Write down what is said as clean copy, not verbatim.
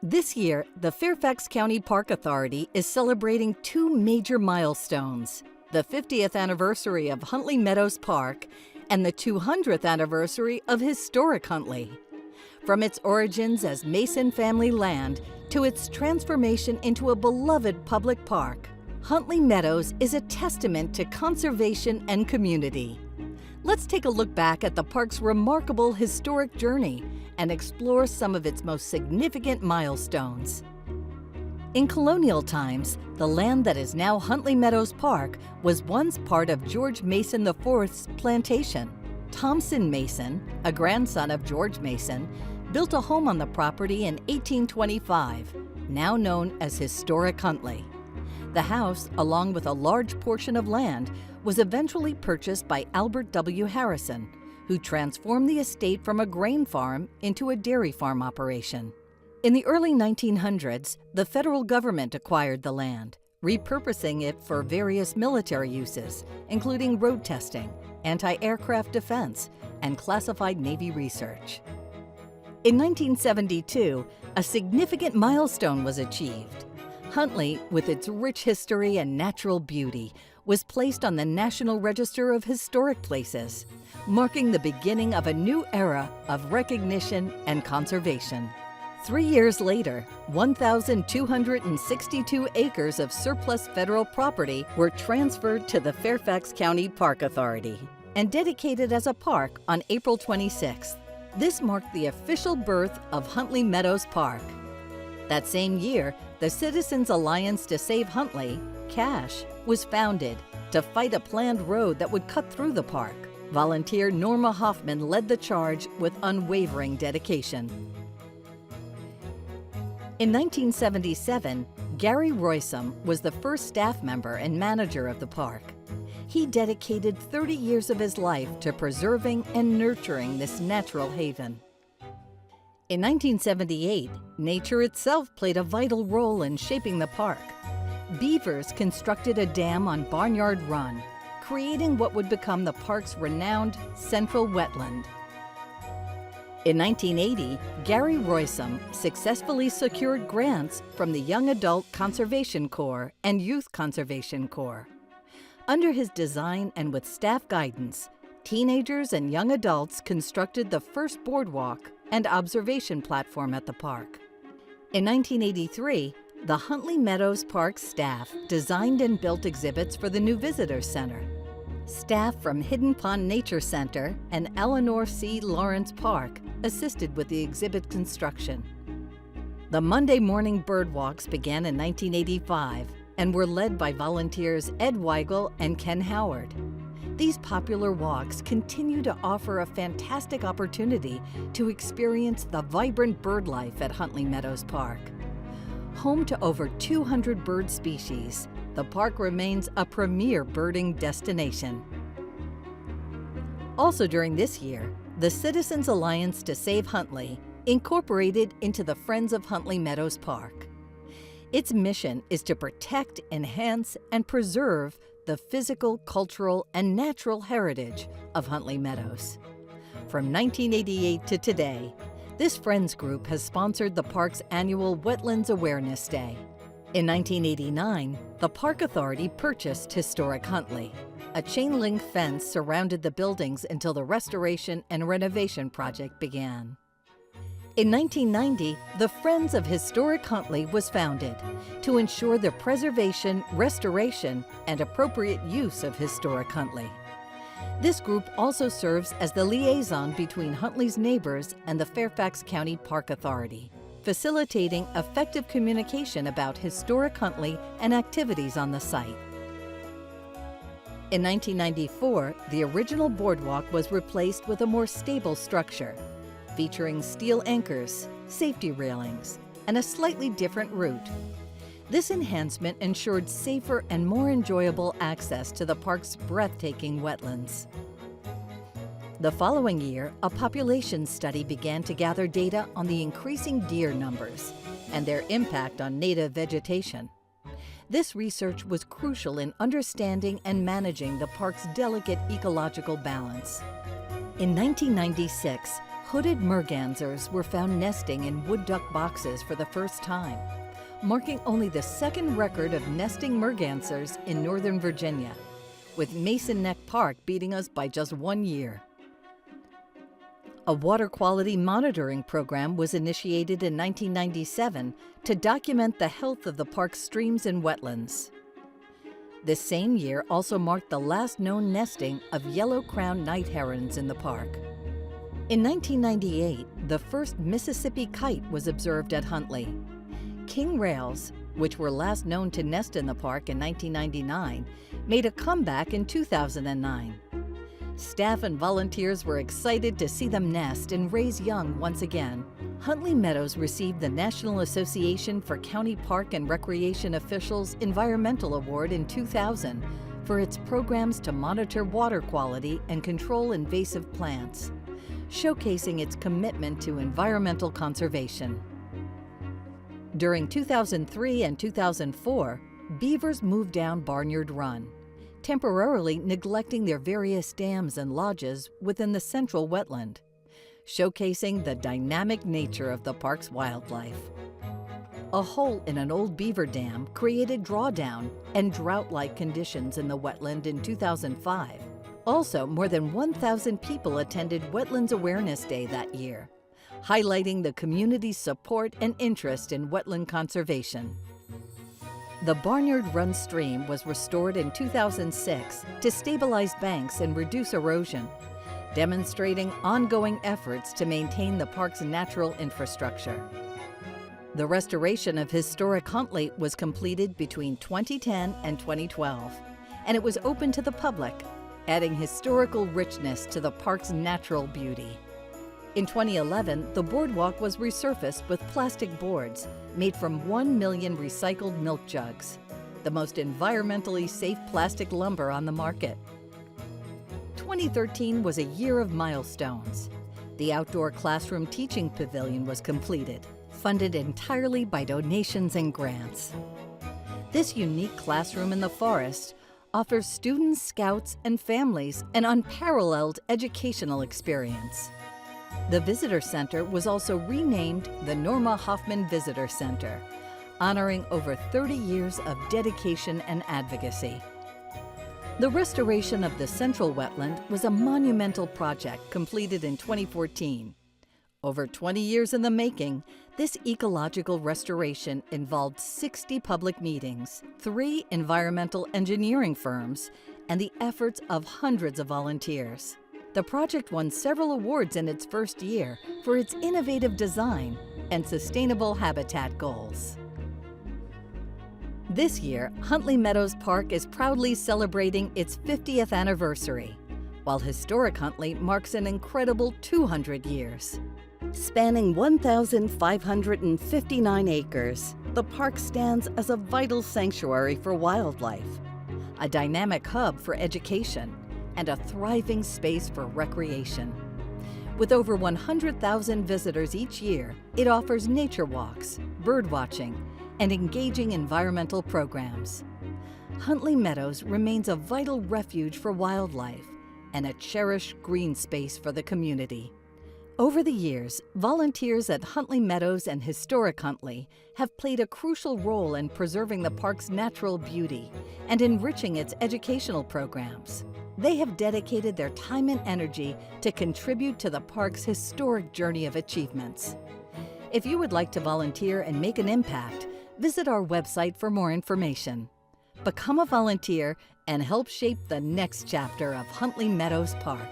This year, the Fairfax County Park Authority is celebrating two major milestones: the 50th anniversary of Huntley Meadows Park and the 200th anniversary of Historic Huntley. From its origins as Mason family land to its transformation into a beloved public park, Huntley Meadows is a testament to conservation and community. Let's take a look back at the park's remarkable historic journey and explore some of its most significant milestones. In colonial times, the land that is now Huntley Meadows Park was once part of George Mason IV's plantation. Thompson Mason, a grandson of George Mason, built a home on the property in 1825, now known as Historic Huntley. The house, along with a large portion of land, was eventually purchased by Albert W. Harrison, who transformed the estate from a grain farm into a dairy farm operation. In the early 1900s, the federal government acquired the land, repurposing it for various military uses, including road testing, anti-aircraft defense, and classified Navy research. In 1972, a significant milestone was achieved. Huntley, with its rich history and natural beauty, was placed on the National Register of Historic Places, marking the beginning of a new era of recognition and conservation. 3 years later, 1,262 acres of surplus federal property were transferred to the Fairfax County Park Authority and dedicated as a park on April 26th. This marked the official birth of Huntley Meadows Park. That same year, the Citizens Alliance to Save Huntley, CASH, was founded to fight a planned road that would cut through the park. Volunteer Norma Hoffman led the charge with unwavering dedication. In 1977, Gary Roysum was the first staff member and manager of the park. He dedicated 30 years of his life to preserving and nurturing this natural haven. In 1978, nature itself played a vital role in shaping the park. Beavers constructed a dam on Barnyard Run, creating what would become the park's renowned central wetland. In 1980, Gary Roysum successfully secured grants from the Young Adult Conservation Corps and Youth Conservation Corps. Under his design and with staff guidance, teenagers and young adults constructed the first boardwalk and observation platform at the park. In 1983, the Huntley Meadows Park staff designed and built exhibits for the new Visitor Center. Staff from Hidden Pond Nature Center and Eleanor C. Lawrence Park assisted with the exhibit construction. The Monday morning bird walks began in 1985 and were led by volunteers Ed Weigel and Ken Howard. These popular walks continue to offer a fantastic opportunity to experience the vibrant bird life at Huntley Meadows Park. Home to over 200 bird species, the park remains a premier birding destination. Also during this year, the Citizens Alliance to Save Huntley incorporated into the Friends of Huntley Meadows Park. Its mission is to protect, enhance, and preserve the physical, cultural, and natural heritage of Huntley Meadows. From 1988 to today, this Friends group has sponsored the park's annual Wetlands Awareness Day. In 1989, the Park Authority purchased Historic Huntley. A chain-link fence surrounded the buildings until the restoration and renovation project began. In 1990, the Friends of Historic Huntley was founded to ensure the preservation, restoration, and appropriate use of Historic Huntley. This group also serves as the liaison between Huntley's neighbors and the Fairfax County Park Authority, facilitating effective communication about Historic Huntley and activities on the site. In 1994, the original boardwalk was replaced with a more stable structure, featuring steel anchors, safety railings, and a slightly different route. This enhancement ensured safer and more enjoyable access to the park's breathtaking wetlands. The following year, a population study began to gather data on the increasing deer numbers and their impact on native vegetation. This research was crucial in understanding and managing the park's delicate ecological balance. In 1996, Hooded mergansers were found nesting in wood duck boxes for the first time, marking only the second record of nesting mergansers in Northern Virginia, with Mason Neck Park beating us by just 1 year. A water quality monitoring program was initiated in 1997 to document the health of the park's streams and wetlands. This same year also marked the last known nesting of yellow-crowned night herons in the park. In 1998, the first Mississippi kite was observed at Huntley. King rails, which were last known to nest in the park in 1999, made a comeback in 2009. Staff and volunteers were excited to see them nest and raise young once again. Huntley Meadows received the National Association for County Park and Recreation Officials Environmental Award in 2000 for its programs to monitor water quality and control invasive plants, showcasing its commitment to environmental conservation. During 2003 and 2004, beavers moved down Barnyard Run, temporarily neglecting their various dams and lodges within the central wetland, showcasing the dynamic nature of the park's wildlife. A hole in an old beaver dam created drawdown and drought-like conditions in the wetland in 2005. Also, more than 1,000 people attended Wetlands Awareness Day that year, highlighting the community's support and interest in wetland conservation. The Barnyard Run stream was restored in 2006 to stabilize banks and reduce erosion, demonstrating ongoing efforts to maintain the park's natural infrastructure. The restoration of Historic Huntley was completed between 2010 and 2012, and it was open to the public, adding historical richness to the park's natural beauty. In 2011, the boardwalk was resurfaced with plastic boards made from 1 million recycled milk jugs, the most environmentally safe plastic lumber on the market. 2013 was a year of milestones. The outdoor classroom teaching pavilion was completed, funded entirely by donations and grants. This unique classroom in the forest offers students, scouts, and families an unparalleled educational experience. The Visitor Center was also renamed the Norma Hoffman Visitor Center, honoring over 30 years of dedication and advocacy. The restoration of the central wetland was a monumental project completed in 2014. Over 20 years in the making, this ecological restoration involved 60 public meetings, 3 environmental engineering firms, and the efforts of hundreds of volunteers. The project won several awards in its first year for its innovative design and sustainable habitat goals. This year, Huntley Meadows Park is proudly celebrating its 50th anniversary, while Historic Huntley marks an incredible 200 years. Spanning 1,559 acres, the park stands as a vital sanctuary for wildlife, a dynamic hub for education, and a thriving space for recreation. With over 100,000 visitors each year, it offers nature walks, bird watching, and engaging environmental programs. Huntley Meadows remains a vital refuge for wildlife and a cherished green space for the community. Over the years, volunteers at Huntley Meadows and Historic Huntley have played a crucial role in preserving the park's natural beauty and enriching its educational programs. They have dedicated their time and energy to contribute to the park's historic journey of achievements. If you would like to volunteer and make an impact, visit our website for more information. Become a volunteer and help shape the next chapter of Huntley Meadows Park.